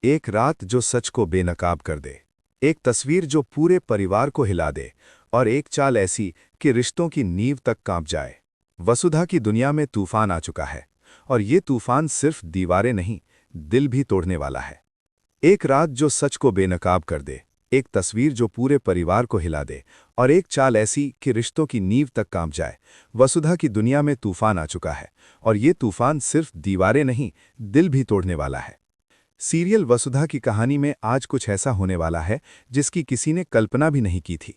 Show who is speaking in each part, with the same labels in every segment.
Speaker 1: एक रात जो सच को बेनकाब कर दे, एक तस्वीर जो पूरे परिवार को हिला दे, और एक चाल ऐसी कि रिश्तों की नींव तक कांप जाए। वसुधा की दुनिया में तूफान आ चुका है, और ये तूफान सिर्फ दीवारें नहीं, दिल भी तोड़ने वाला है। एक रात जो सच को बेनकाब कर दे, एक तस्वीर जो पूरे परिवार को हिला दे, और एक चाल ऐसी कि रिश्तों की नींव तक कांप जाए। वसुधा की दुनिया में तूफान आ चुका है, और ये तूफान सिर्फ दीवारें नहीं, दिल भी तोड़ने वाला है। सीरियल वसुधा की कहानी में आज कुछ ऐसा होने वाला है जिसकी किसी ने कल्पना भी नहीं की थी।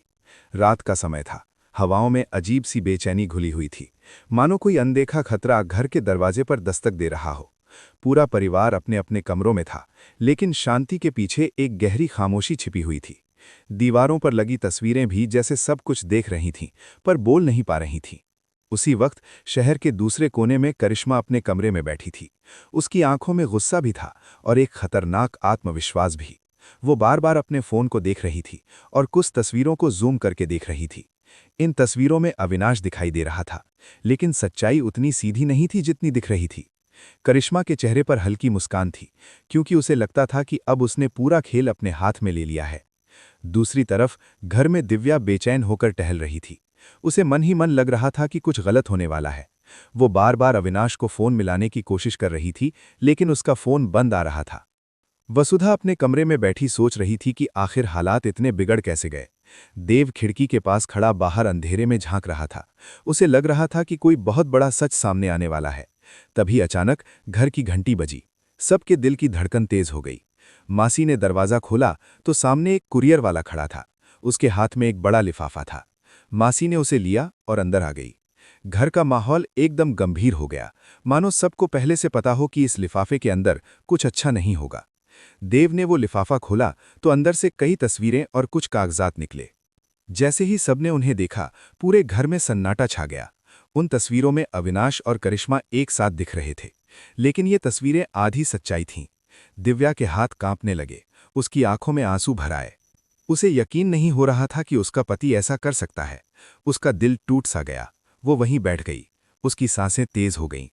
Speaker 1: रात का समय था, हवाओं में अजीब सी बेचैनी घुली हुई थी, मानो कोई अनदेखा खतरा घर के दरवाजे पर दस्तक दे रहा हो। पूरा परिवार अपने अपने कमरों में था, लेकिन शांति के पीछे एक गहरी खामोशी छिपी हुई थी। दीवारों पर लगी तस्वीरें भी जैसे सब कुछ देख रही थीं, पर बोल नहीं पा रही थीं। उसी वक्त शहर के दूसरे कोने में करिश्मा अपने कमरे में बैठी थी। उसकी आंखों में गुस्सा भी था और एक खतरनाक आत्मविश्वास भी। वो बार बार अपने फोन को देख रही थी और कुछ तस्वीरों को जूम करके देख रही थी। इन तस्वीरों में अविनाश दिखाई दे रहा था, लेकिन सच्चाई उतनी सीधी नहीं थी जितनी दिख रही थी। करिश्मा के चेहरे पर हल्की मुस्कान थी, क्योंकि उसे लगता था कि अब उसने पूरा खेल अपने हाथ में ले लिया है। दूसरी तरफ घर में दिव्या बेचैन होकर टहल रही थी। उसे मन ही मन लग रहा था कि कुछ गलत होने वाला है। वो बार बार अविनाश को फोन मिलाने की कोशिश कर रही थी, लेकिन उसका फोन बंद आ रहा था। वसुधा अपने कमरे में बैठी सोच रही थी कि आखिर हालात इतने बिगड़ कैसे गए। देव खिड़की के पास खड़ा बाहर अंधेरे में झांक रहा था। उसे लग रहा था कि कोई बहुत बड़ा सच सामने आने वाला है। तभी अचानक घर की घंटी बजी। सबके दिल की धड़कन तेज हो गई। मासी ने दरवाजा खोला तो सामने एक कुरियर वाला खड़ा था। उसके हाथ में एक बड़ा लिफाफा था। मासी ने उसे लिया और अंदर आ गई। घर का माहौल एकदम गंभीर हो गया, मानो सबको पहले से पता हो कि इस लिफाफे के अंदर कुछ अच्छा नहीं होगा। देव ने वो लिफाफा खोला तो अंदर से कई तस्वीरें और कुछ कागजात निकले। जैसे ही सबने उन्हें देखा, पूरे घर में सन्नाटा छा गया। उन तस्वीरों में अविनाश और करिश्मा एक साथ दिख रहे थे, लेकिन ये तस्वीरें आधी सच्चाई थीं। दिव्या के हाथ कांपने लगे, उसकी आंखों में आंसू भर आए। उसे यकीन नहीं हो रहा था कि उसका पति ऐसा कर सकता है। उसका दिल टूट सा गया। वो वहीं बैठ गई। उसकी सांसें तेज हो गईं।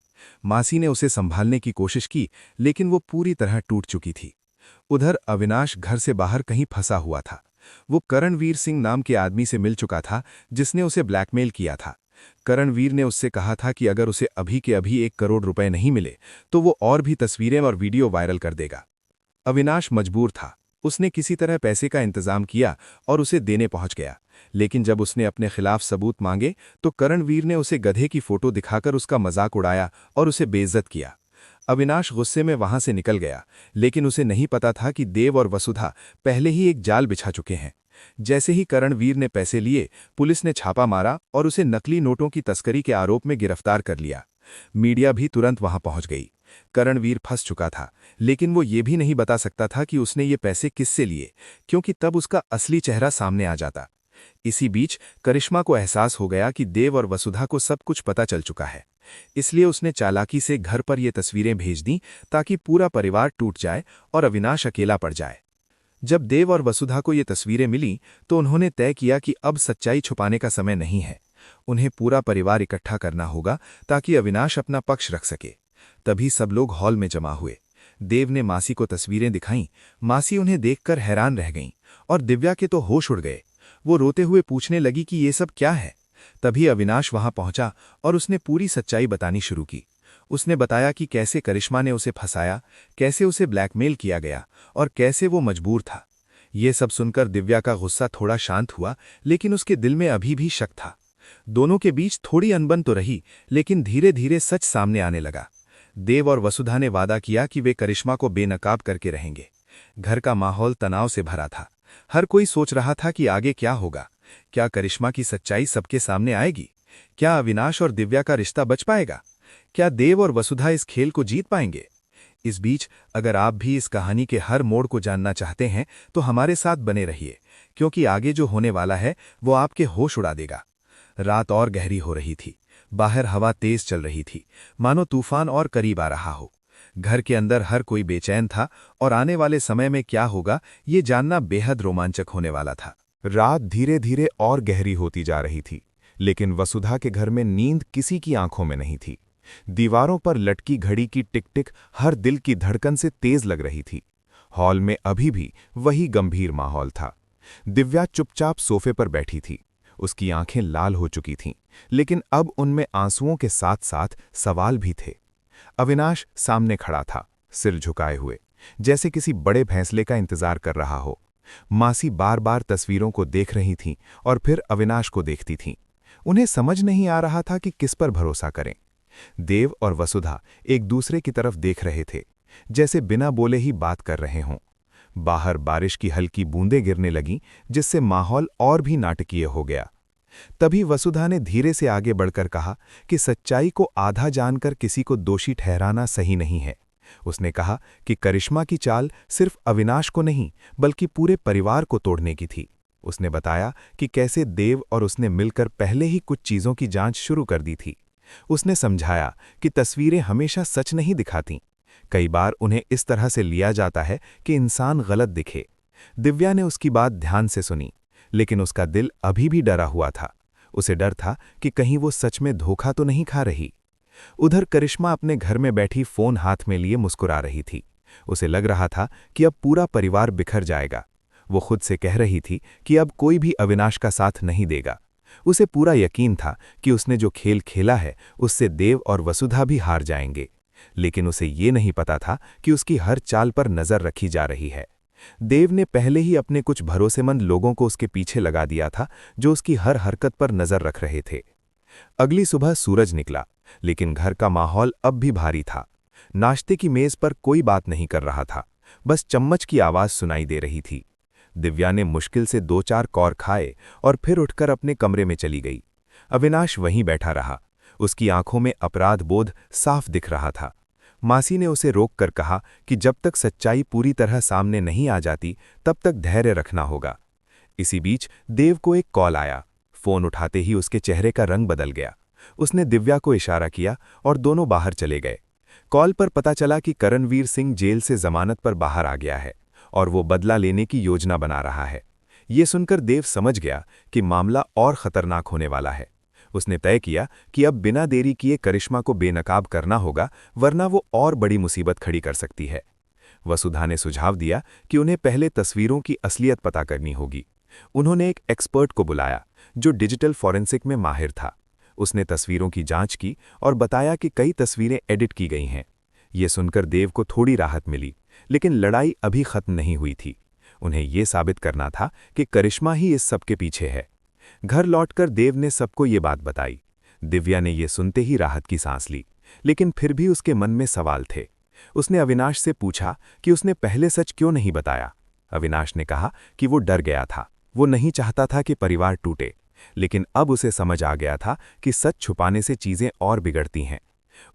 Speaker 1: मासी ने उसे संभालने की कोशिश की, लेकिन वो पूरी तरह टूट चुकी थी। उधर अविनाश घर से बाहर कहीं फंसा हुआ था। वो करणवीर सिंह नाम के आदमी से मिल चुका था, जिसने उसे ब्लैकमेल किया था। करणवीर ने उससे कहा था कि अगर उसे अभी के अभी 1 करोड़ रुपए नहीं मिले तो वो और भी तस्वीरें और वीडियो वायरल कर देगा। अविनाश मजबूर था। उसने किसी तरह पैसे का इंतजाम किया और उसे देने पहुंच गया। लेकिन जब उसने अपने खिलाफ सबूत मांगे तो करणवीर ने उसे गधे की फोटो दिखाकर उसका मजाक उड़ाया और उसे बेइज्जत किया। अविनाश गुस्से में वहां से निकल गया, लेकिन उसे नहीं पता था कि देव और वसुधा पहले ही एक जाल बिछा चुके हैं। जैसे ही करणवीर ने पैसे लिए, पुलिस ने छापा मारा और उसे नकली नोटों की तस्करी के आरोप में गिरफ्तार कर लिया। मीडिया भी तुरंत वहां पहुंच गई। करणवीर फंस चुका था, लेकिन वो ये भी नहीं बता सकता था कि उसने ये पैसे किससे लिए, क्योंकि तब उसका असली चेहरा सामने आ जाता। इसी बीच करिश्मा को एहसास हो गया कि देव और वसुधा को सब कुछ पता चल चुका है। इसलिए उसने चालाकी से घर पर ये तस्वीरें भेज दीं ताकि पूरा परिवार टूट जाए और अविनाश अकेला पड़ जाए। जब देव और वसुधा को ये तस्वीरें मिलीं तो उन्होंने तय किया कि अब सच्चाई छुपाने का समय नहीं है। उन्हें पूरा परिवार इकट्ठा करना होगा ताकि अविनाश अपना पक्ष रख सके। तभी सब लोग हॉल में जमा हुए। देव ने मासी को तस्वीरें दिखाईं। मासी उन्हें देखकर हैरान रह गईं और दिव्या के तो होश उड़ गए। वो रोते हुए पूछने लगी कि ये सब क्या है। तभी अविनाश वहां पहुंचा और उसने पूरी सच्चाई बतानी शुरू की। उसने बताया कि कैसे करिश्मा ने उसे फंसाया, कैसे उसे ब्लैकमेल किया गया और कैसे वो मजबूर था। ये सब सुनकर दिव्या का गुस्सा थोड़ा शांत हुआ, लेकिन उसके दिल में अभी भी शक था। दोनों के बीच थोड़ी अनबन तो रही, लेकिन धीरे धीरे सच सामने आने लगा। देव और वसुधा ने वादा किया कि वे करिश्मा को बेनकाब करके रहेंगे। घर का माहौल तनाव से भरा था। हर कोई सोच रहा था कि आगे क्या होगा। क्या करिश्मा की सच्चाई सबके सामने आएगी? क्या अविनाश और दिव्या का रिश्ता बच पाएगा? क्या देव और वसुधा इस खेल को जीत पाएंगे? इस बीच अगर आप भी इस कहानी के हर मोड़ को जानना चाहते हैं तो हमारे साथ बने रहिए, क्योंकि आगे जो होने वाला है वो आपके होश उड़ा देगा। रात और गहरी हो रही थी। बाहर हवा तेज चल रही थी, मानो तूफान और करीब आ रहा हो। घर के अंदर हर कोई बेचैन था और आने वाले समय में क्या होगा ये जानना बेहद रोमांचक होने वाला था।
Speaker 2: रात धीरे धीरे और गहरी होती जा रही थी, लेकिन वसुधा के घर में नींद किसी की आंखों में नहीं थी। दीवारों पर लटकी घड़ी की टिक टिक हर दिल की धड़कन से तेज लग रही थी। हॉल में अभी भी वही गंभीर माहौल था। दिव्या चुपचाप सोफे पर बैठी थी। उसकी आंखें लाल हो चुकी थीं, लेकिन अब उनमें आंसुओं के साथ साथ सवाल भी थे। अविनाश सामने खड़ा था, सिर झुकाए हुए, जैसे किसी बड़े फैसले का इंतजार कर रहा हो। मासी बार बार तस्वीरों को देख रही थीं और फिर अविनाश को देखती थीं। उन्हें समझ नहीं आ रहा था कि किस पर भरोसा करें। देव और वसुधा एक दूसरे की तरफ देख रहे थे, जैसे बिना बोले ही बात कर रहे हों। बाहर बारिश की हल्की बूंदें गिरने लगीं, जिससे माहौल और भी नाटकीय हो गया। तभी वसुधा ने धीरे से आगे बढ़कर कहा कि सच्चाई को आधा जानकर किसी को दोषी ठहराना सही नहीं है। उसने कहा कि करिश्मा की चाल सिर्फ अविनाश को नहीं, बल्कि पूरे परिवार को तोड़ने की थी। उसने बताया कि कैसे देव और उसने मिलकर पहले ही कुछ चीज़ों की जांच शुरू कर दी थी। उसने समझाया कि तस्वीरें हमेशा सच नहीं दिखातीं। कई बार उन्हें इस तरह से लिया जाता है कि इंसान गलत दिखे। दिव्या ने उसकी बात ध्यान से सुनी, लेकिन उसका दिल अभी भी डरा हुआ था। उसे डर था कि कहीं वो सच में धोखा तो नहीं खा रही। उधर करिश्मा अपने घर में बैठी फोन हाथ में लिए मुस्कुरा रही थी। उसे लग रहा था कि अब पूरा परिवार बिखर जाएगा। वो खुद से कह रही थी कि अब कोई भी अविनाश का साथ नहीं देगा। उसे पूरा यकीन था कि उसने जो खेल खेला है उससे देव और वसुधा भी हार जाएंगे, लेकिन उसे ये नहीं पता था कि उसकी हर चाल पर नजर रखी जा रही है। देव ने पहले ही अपने कुछ भरोसेमंद लोगों को उसके पीछे लगा दिया था, जो उसकी हर हरकत पर नजर रख रहे थे। अगली सुबह सूरज निकला, लेकिन घर का माहौल अब भी भारी था। नाश्ते की मेज पर कोई बात नहीं कर रहा था, बस चम्मच की आवाज सुनाई दे रही थी। दिव्या ने मुश्किल से 2-4 कौर खाए और फिर उठकर अपने कमरे में चली गई। अविनाश वहीं बैठा रहा। उसकी आंखों में अपराध बोध साफ दिख रहा था। मासी ने उसे रोककर कहा कि जब तक सच्चाई पूरी तरह सामने नहीं आ जाती, तब तक धैर्य रखना होगा। इसी बीच देव को एक कॉल आया। फोन उठाते ही उसके चेहरे का रंग बदल गया। उसने दिव्या को इशारा किया और दोनों बाहर चले गए। कॉल पर पता चला कि करणवीर सिंह जेल से जमानत पर बाहर आ गया है और वो बदला लेने की योजना बना रहा है। ये सुनकर देव समझ गया कि मामला और खतरनाक होने वाला है। उसने तय किया कि अब बिना देरी किए करिश्मा को बेनकाब करना होगा, वरना वो और बड़ी मुसीबत खड़ी कर सकती है। वसुधा ने सुझाव दिया कि उन्हें पहले तस्वीरों की असलियत पता करनी होगी। उन्होंने एक एक्सपर्ट को बुलाया, जो डिजिटल फॉरेंसिक में माहिर था। उसने तस्वीरों की जांच की और बताया कि कई तस्वीरें एडिट की गई हैं। ये सुनकर देव को थोड़ी राहत मिली, लेकिन लड़ाई अभी खत्म नहीं हुई थी। उन्हें ये साबित करना था कि करिश्मा ही इस सब के पीछे है। घर लौटकर देव ने सबको ये बात बताई। दिव्या ने ये सुनते ही राहत की सांस ली, लेकिन फिर भी उसके मन में सवाल थे। उसने अविनाश से पूछा कि उसने पहले सच क्यों नहीं बताया। अविनाश ने कहा कि वो डर गया था। वो नहीं चाहता था कि परिवार टूटे, लेकिन अब उसे समझ आ गया था कि सच छुपाने से चीजें और बिगड़ती हैं।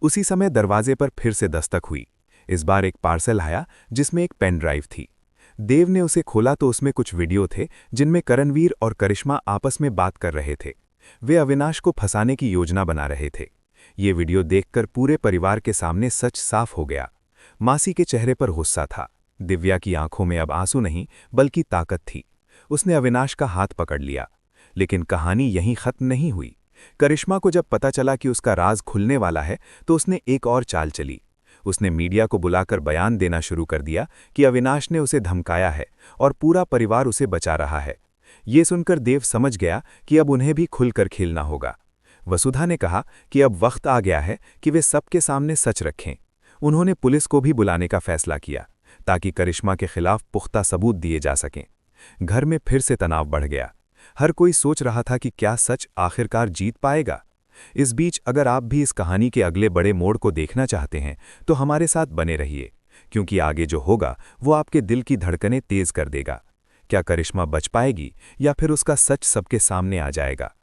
Speaker 2: उसी समय दरवाजे पर फिर से दस्तक हुई। इस बार एक पार्सल आया, जिसमें एक पेन ड्राइव थी। देव ने उसे खोला तो उसमें कुछ वीडियो थे, जिनमें करणवीर और करिश्मा आपस में बात कर रहे थे। वे अविनाश को फंसाने की योजना बना रहे थे। ये वीडियो देखकर पूरे परिवार के सामने सच साफ हो गया। मासी के चेहरे पर गुस्सा था। दिव्या की आंखों में अब आंसू नहीं, बल्कि ताकत थी। उसने अविनाश का हाथ पकड़ लिया। लेकिन कहानी यहीं खत्म नहीं हुई। करिश्मा को जब पता चला कि उसका राज खुलने वाला है, तो उसने एक और चाल चली। उसने मीडिया को बुलाकर बयान देना शुरू कर दिया कि अविनाश ने उसे धमकाया है और पूरा परिवार उसे बचा रहा है। ये सुनकर देव समझ गया कि अब उन्हें भी खुलकर खेलना होगा। वसुधा ने कहा कि अब वक्त आ गया है कि वे सबके सामने सच रखें। उन्होंने पुलिस को भी बुलाने का फैसला किया, ताकि करिश्मा के खिलाफ पुख्ता सबूत दिए जा सकें। घर में फिर से तनाव बढ़ गया। हर कोई सोच रहा था कि क्या सच आखिरकार जीत पाएगा। इस बीच अगर आप भी इस कहानी के अगले बड़े मोड़ को देखना चाहते हैं, तो हमारे साथ बने रहिए, क्योंकि आगे जो होगा वो आपके दिल की धड़कनें तेज कर देगा। क्या करिश्मा बच पाएगी या फिर उसका सच सबके सामने आ जाएगा?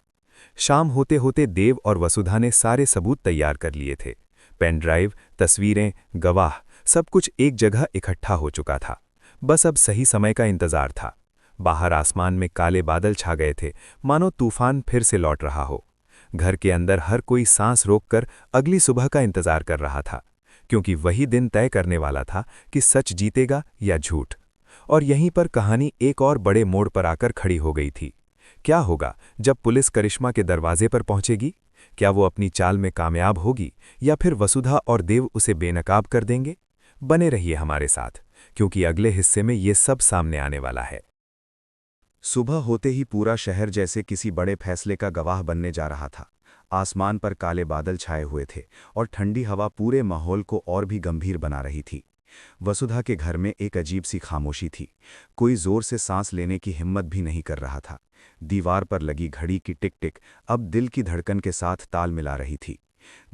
Speaker 2: शाम होते होते देव और वसुधा ने सारे सबूत तैयार कर लिए थे। पेन ड्राइव, तस्वीरें, गवाह, सब कुछ एक जगह इकट्ठा हो चुका था। बस अब सही समय का इंतजार था। बाहर आसमान में काले बादल छा गए थे, मानो तूफान फिर से लौट रहा हो। घर के अंदर हर कोई सांस रोककर अगली सुबह का इंतजार कर रहा था, क्योंकि वही दिन तय करने वाला था कि सच जीतेगा या झूठ। और यहीं पर कहानी एक और बड़े मोड़ पर आकर खड़ी हो गई थी। क्या होगा जब पुलिस करिश्मा के दरवाजे पर पहुंचेगी? क्या वो अपनी चाल में कामयाब होगी या फिर वसुधा और देव उसे बेनकाब कर देंगे? बने रहिए हमारे साथ, क्योंकि अगले हिस्से में ये सब सामने आने वाला है।
Speaker 1: सुबह होते ही पूरा शहर जैसे किसी बड़े फैसले का गवाह बनने जा रहा था। आसमान पर काले बादल छाए हुए थे और ठंडी हवा पूरे माहौल को और भी गंभीर बना रही थी। वसुधा के घर में एक अजीब सी खामोशी थी। कोई जोर से सांस लेने की हिम्मत भी नहीं कर रहा था। दीवार पर लगी घड़ी की टिक टिक अब दिल की धड़कन के साथ ताल मिला रही थी।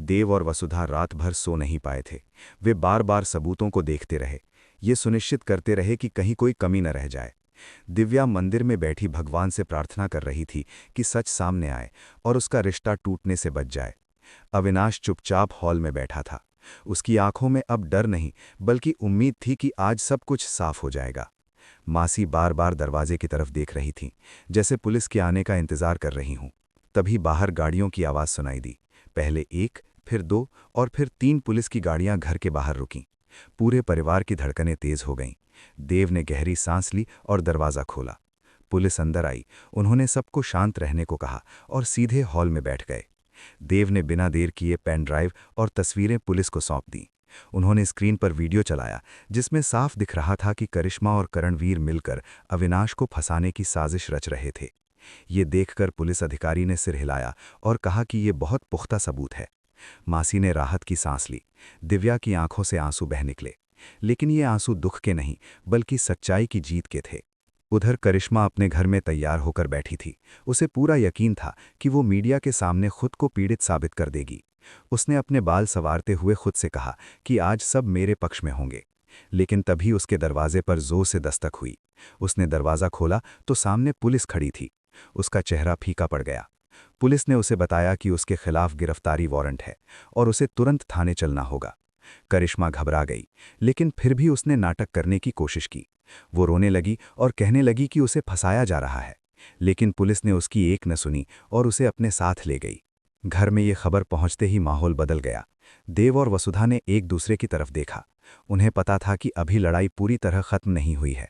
Speaker 1: देव और वसुधा रात भर सो नहीं पाए थे। वे बार बार सबूतों को देखते रहे, ये सुनिश्चित करते रहे कि कहीं कोई कमी न रह जाए। दिव्या मंदिर में बैठी भगवान से प्रार्थना कर रही थी कि सच सामने आए और उसका रिश्ता टूटने से बच जाए। अविनाश चुपचाप हॉल में बैठा था। उसकी आंखों में अब डर नहीं बल्कि उम्मीद थी कि आज सब कुछ साफ हो जाएगा। मासी बार बार दरवाजे की तरफ देख रही थी, जैसे पुलिस के आने का इंतजार कर रही हूं। तभी बाहर गाड़ियों की आवाज़ सुनाई दी। पहले एक, फिर दो और फिर तीन पुलिस की गाड़ियां घर के बाहर रुकीं। पूरे परिवार की धड़कनें तेज हो गईं। देव ने गहरी सांस ली और दरवाज़ा खोला। पुलिस अंदर आई। उन्होंने सबको शांत रहने को कहा और सीधे हॉल में बैठ गए। देव ने बिना देर किए पेन ड्राइव और तस्वीरें पुलिस को सौंप दी। उन्होंने स्क्रीन पर वीडियो चलाया जिसमें साफ दिख रहा था कि करिश्मा और करणवीर मिलकर अविनाश को फंसाने की साजिश रच रहे थे। ये देखकर पुलिस अधिकारी ने सिर हिलाया और कहा कि ये बहुत पुख्ता सबूत है। मासी ने राहत की सांस ली। दिव्या की आंखों से आंसू बह निकले, लेकिन ये आंसू दुख के नहीं बल्कि सच्चाई की जीत के थे। उधर करिश्मा अपने घर में तैयार होकर बैठी थी। उसे पूरा यकीन था कि वो मीडिया के सामने खुद को पीड़ित साबित कर देगी। उसने अपने बाल संवारते हुए खुद से कहा कि आज सब मेरे पक्ष में होंगे। लेकिन तभी उसके दरवाजे पर जोर से दस्तक हुई। उसने दरवाज़ा खोला तो सामने पुलिस खड़ी थी। उसका चेहरा फीका पड़ गया। पुलिस ने उसे बताया कि उसके खिलाफ गिरफ्तारी वारंट है और उसे तुरंत थाने चलना होगा। करिश्मा घबरा गई, लेकिन फिर भी उसने नाटक करने की कोशिश की। वो रोने लगी और कहने लगी कि उसे फंसाया जा रहा है, लेकिन पुलिस ने उसकी एक न सुनी और उसे अपने साथ ले गई। घर में ये खबर पहुंचते ही माहौल बदल गया। देव और वसुधा ने एक दूसरे की तरफ देखा। उन्हें पता था कि अभी लड़ाई पूरी तरह खत्म नहीं हुई है,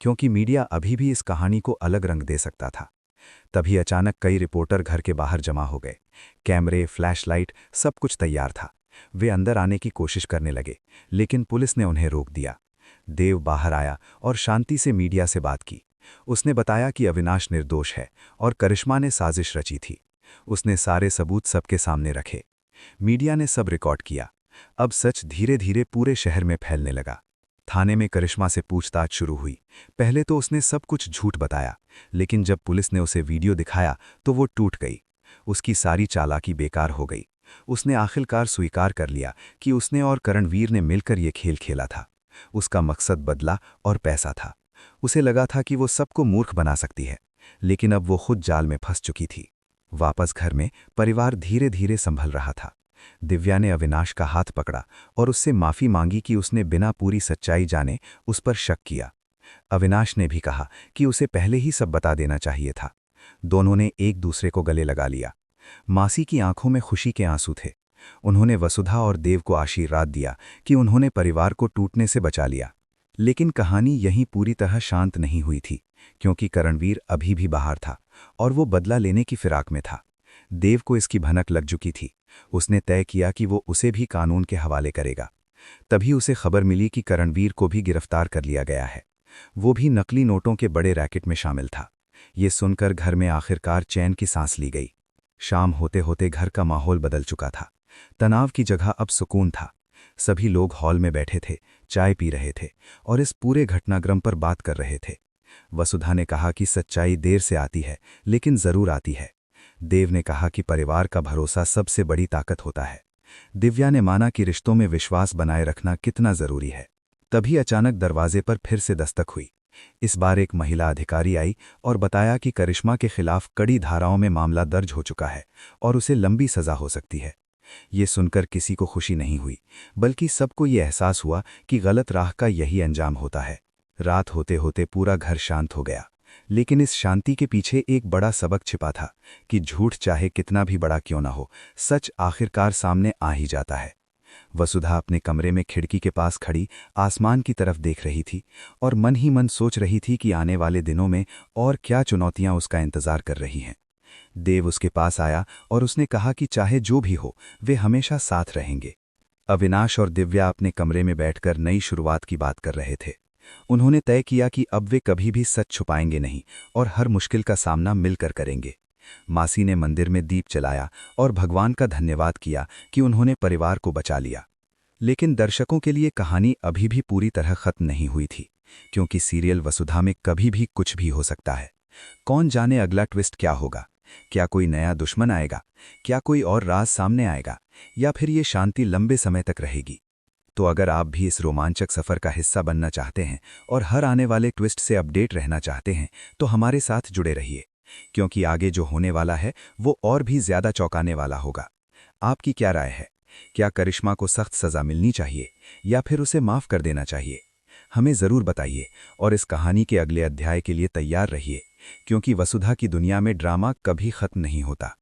Speaker 1: क्योंकि मीडिया अभी भी इस कहानी को अलग रंग दे सकता था। तभी अचानक कई रिपोर्टर घर के बाहर जमा हो गए। कैमरे, फ्लैशलाइट, सब कुछ तैयार था। वे अंदर आने की कोशिश करने लगे, लेकिन पुलिस ने उन्हें रोक दिया। देव बाहर आया और शांति से मीडिया से बात की। उसने बताया कि अविनाश निर्दोष है और करिश्मा ने साजिश रची थी। उसने सारे सबूत सबके सामने रखे। मीडिया ने सब रिकॉर्ड किया। अब सच धीरे धीरे पूरे शहर में फैलने लगा। थाने में करिश्मा से पूछताछ शुरू हुई। पहले तो उसने सब कुछ झूठ बताया, लेकिन जब पुलिस ने उसे वीडियो दिखाया तो वो टूट गई। उसकी सारी चालाकी बेकार हो गई। उसने आखिरकार स्वीकार कर लिया कि उसने और करणवीर ने मिलकर ये खेल खेला था। उसका मकसद बदला और पैसा था। उसे लगा था कि वो सबको मूर्ख बना सकती है, लेकिन अब वो खुद जाल में फंस चुकी थी। वापस घर में परिवार धीरे धीरे संभल रहा था। दिव्या ने अविनाश का हाथ पकड़ा और उससे माफ़ी मांगी कि उसने बिना पूरी सच्चाई जाने उस पर शक किया। अविनाश ने भी कहा कि उसे पहले ही सब बता देना चाहिए था। दोनों ने एक दूसरे को गले लगा लिया। मासी की आंखों में खुशी के आंसू थे। उन्होंने वसुधा और देव को आशीर्वाद दिया कि उन्होंने परिवार को टूटने से बचा लिया। लेकिन कहानी यहीं पूरी तरह शांत नहीं हुई थी, क्योंकि करणवीर अभी भी बाहर था और वो बदला लेने की फिराक में था। देव को इसकी भनक लग चुकी थी। उसने तय किया कि वो उसे भी कानून के हवाले करेगा। तभी उसे खबर मिली कि करणवीर को भी गिरफ्तार कर लिया गया है। वो भी नकली नोटों के बड़े रैकेट में शामिल था। ये सुनकर घर में आखिरकार चैन की सांस ली गई। शाम होते होते घर का माहौल बदल चुका था। तनाव की जगह अब सुकून था। सभी लोग हॉल में बैठे थे, चाय पी रहे थे और इस पूरे घटनाक्रम पर बात कर रहे थे। वसुधा ने कहा कि सच्चाई देर से आती है, लेकिन जरूर आती है। देव ने कहा कि परिवार का भरोसा सबसे बड़ी ताकत होता है। दिव्या ने माना कि रिश्तों में विश्वास बनाए रखना कितना जरूरी है। तभी अचानक दरवाजे पर फिर से दस्तक हुई। इस बार एक महिला अधिकारी आई और बताया कि करिश्मा के खिलाफ कड़ी धाराओं में मामला दर्ज हो चुका है और उसे लंबी सजा हो सकती है। ये सुनकर किसी को खुशी नहीं हुई, बल्कि सबको ये एहसास हुआ कि गलत राह का यही अंजाम होता है। रात होते होते पूरा घर शांत हो गया, लेकिन इस शांति के पीछे एक बड़ा सबक छिपा था कि झूठ चाहे कितना भी बड़ा क्यों ना हो, सच आखिरकार सामने आ ही जाता है। वसुधा अपने कमरे में खिड़की के पास खड़ी आसमान की तरफ देख रही थी और मन ही मन सोच रही थी कि आने वाले दिनों में और क्या चुनौतियां उसका इंतजार कर रही हैं। देव उसके पास आया और उसने कहा कि चाहे जो भी हो, वे हमेशा साथ रहेंगे। अविनाश और दिव्या अपने कमरे में बैठकर नई शुरुआत की बात कर रहे थे। उन्होंने तय किया कि अब वे कभी भी सच छुपाएंगे नहीं और हर मुश्किल का सामना मिलकर करेंगे। मासी ने मंदिर में दीप जलाया और भगवान का धन्यवाद किया कि उन्होंने परिवार को बचा लिया। लेकिन दर्शकों के लिए कहानी अभी भी पूरी तरह खत्म नहीं हुई थी, क्योंकि सीरियल वसुधा में कभी भी कुछ भी हो सकता है। कौन जाने अगला ट्विस्ट क्या होगा? क्या कोई नया दुश्मन आएगा? क्या कोई और राज सामने आएगा? या फिर ये शांति लंबे समय तक रहेगी? तो अगर आप भी इस रोमांचक सफर का हिस्सा बनना चाहते हैं और हर आने वाले ट्विस्ट से अपडेट रहना चाहते हैं, तो हमारे साथ जुड़े रहिए, क्योंकि आगे जो होने वाला है वो और भी ज्यादा चौंकाने वाला होगा। आपकी क्या राय है? क्या करिश्मा को सख्त सजा मिलनी चाहिए या फिर उसे माफ कर देना चाहिए? हमें जरूर बताइए और इस कहानी के अगले अध्याय के लिए तैयार रहिए, क्योंकि वसुधा की दुनिया में ड्रामा कभी खत्म नहीं होता।